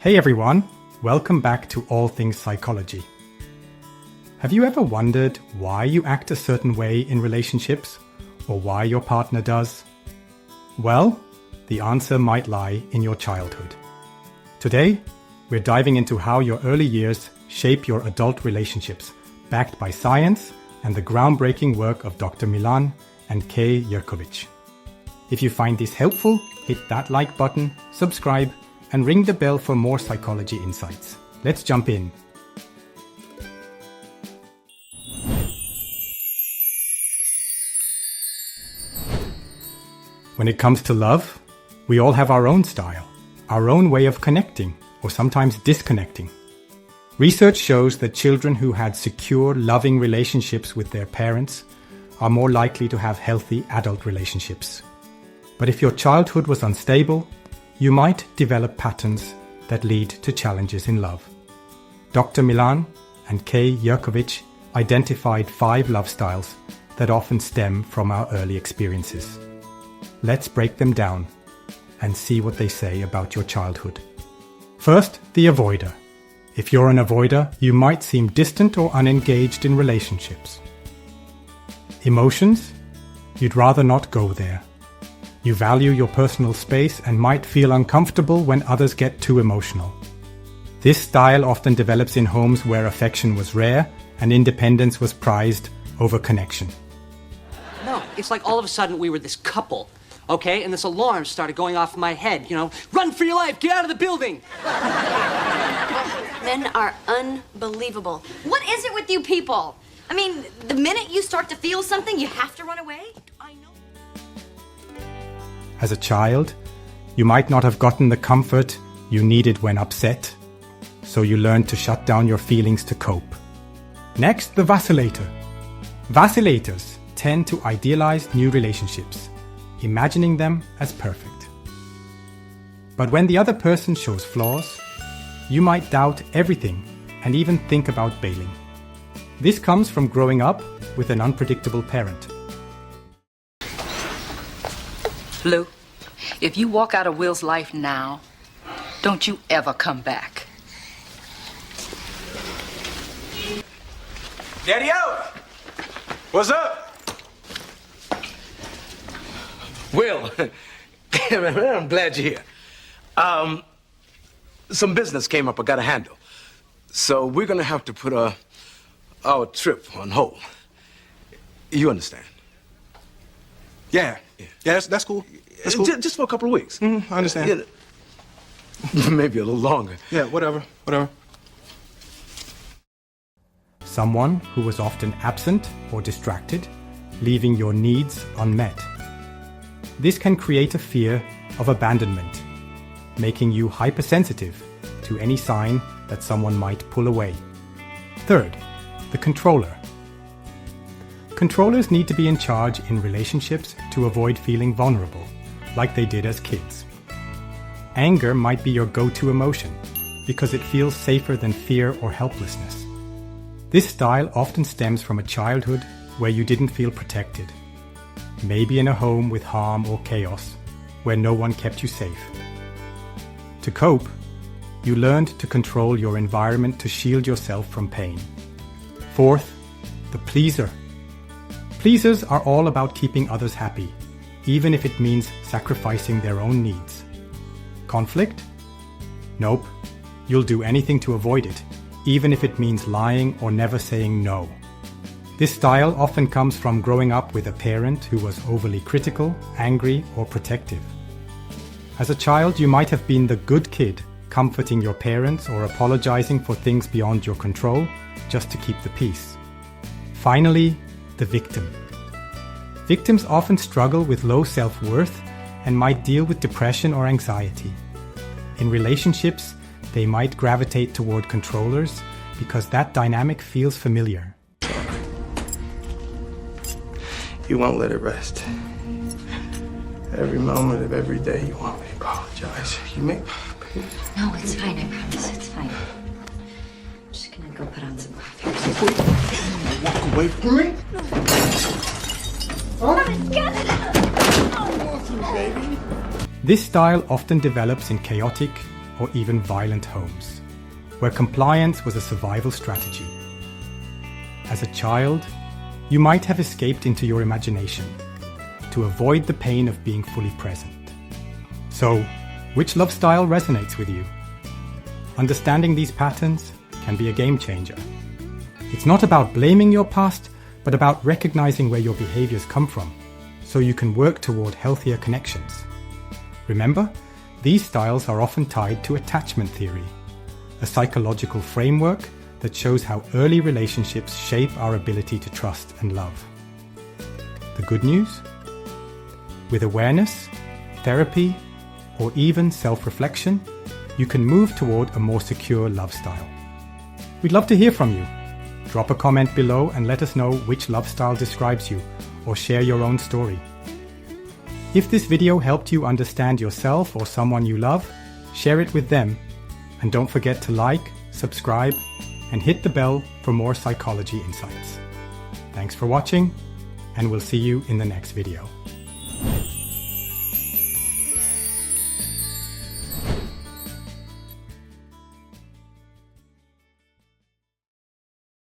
Hey everyone, welcome back to All Things Psychology. Have you ever wondered why you act a certain way in relationships, or why your partner does? Well, the answer might lie in your childhood. Today, we're diving into how your early years shape your adult relationships, backed by science and the groundbreaking work of Dr. Milan and Kay Yerkovich. If you find this helpful, hit that like button, subscribe, and ring the bell for more psychology insights. Let's jump in. When it comes to love, we all have our own style, our own way of connecting, or sometimes disconnecting. Research shows that children who had secure, loving relationships with their parents are more likely to have healthy adult relationships. But if your childhood was unstable, you might develop patterns that lead to challenges in love. Dr. Milan and Kay Yerkovich identified 5 love styles that often stem from our early experiences. Let's break them down and see what they say about your childhood. First, the avoider. If you're an avoider, you might seem distant or unengaged in relationships. Emotions? You'd rather not go there. You value your personal space and might feel uncomfortable when others get too emotional. This style often develops in homes where affection was rare and independence was prized over connection. No, it's like all of a sudden we were this couple, okay? And this alarm started going off in my head, run for your life, get out of the building! Men are unbelievable. What is it with you people? I mean, the minute you start to feel something, you have to run away? I know. As a child, you might not have gotten the comfort you needed when upset, so you learned to shut down your feelings to cope. Next, the vacillator. Vacillators tend to idealize new relationships, imagining them as perfect. But when the other person shows flaws, you might doubt everything and even think about bailing. This comes from growing up with an unpredictable parent. Lou, if you walk out of Will's life now, don't you ever come back. Daddy-o! What's up? Will, I'm glad you're here. Some business came up I gotta handle. So we're gonna have to put our trip on hold. You understand? Yeah, that's cool. That's cool. Just for a couple of weeks. I understand. Yeah. Maybe a little longer. Yeah, whatever. Someone who was often absent or distracted, leaving your needs unmet. This can create a fear of abandonment, making you hypersensitive to any sign that someone might pull away. Third, the controller. Controllers need to be in charge in relationships to avoid feeling vulnerable, like they did as kids. Anger might be your go-to emotion because it feels safer than fear or helplessness. This style often stems from a childhood where you didn't feel protected, maybe in a home with harm or chaos, where no one kept you safe. To cope, you learned to control your environment to shield yourself from pain. Fourth, the pleaser. Pleasers are all about keeping others happy, even if it means sacrificing their own needs. Conflict? Nope. You'll do anything to avoid it, even if it means lying or never saying no. This style often comes from growing up with a parent who was overly critical, angry, or protective. As a child, you might have been the good kid, comforting your parents or apologizing for things beyond your control, just to keep the peace. Finally, the victim. Victims often struggle with low self-worth and might deal with depression or anxiety. In relationships, they might gravitate toward controllers because that dynamic feels familiar. You won't let it rest. Every moment of every day, you want me to apologize. You make... No, it's fine, I promise, it's fine. I'm just gonna go put on some coffee. Walk away from me? This style often develops in chaotic, or even violent homes, where compliance was a survival strategy. As a child, you might have escaped into your imagination to avoid the pain of being fully present. So, which love style resonates with you? Understanding these patterns can be a game changer. It's not about blaming your past, but about recognizing where your behaviors come from, so you can work toward healthier connections. Remember, these styles are often tied to attachment theory, a psychological framework that shows how early relationships shape our ability to trust and love. The good news? With awareness, therapy, or even self-reflection, you can move toward a more secure love style. We'd love to hear from you. Drop a comment below and let us know which love style describes you, or share your own story. If this video helped you understand yourself or someone you love, share it with them. And don't forget to like, subscribe, and hit the bell for more psychology insights. Thanks for watching, and we'll see you in the next video.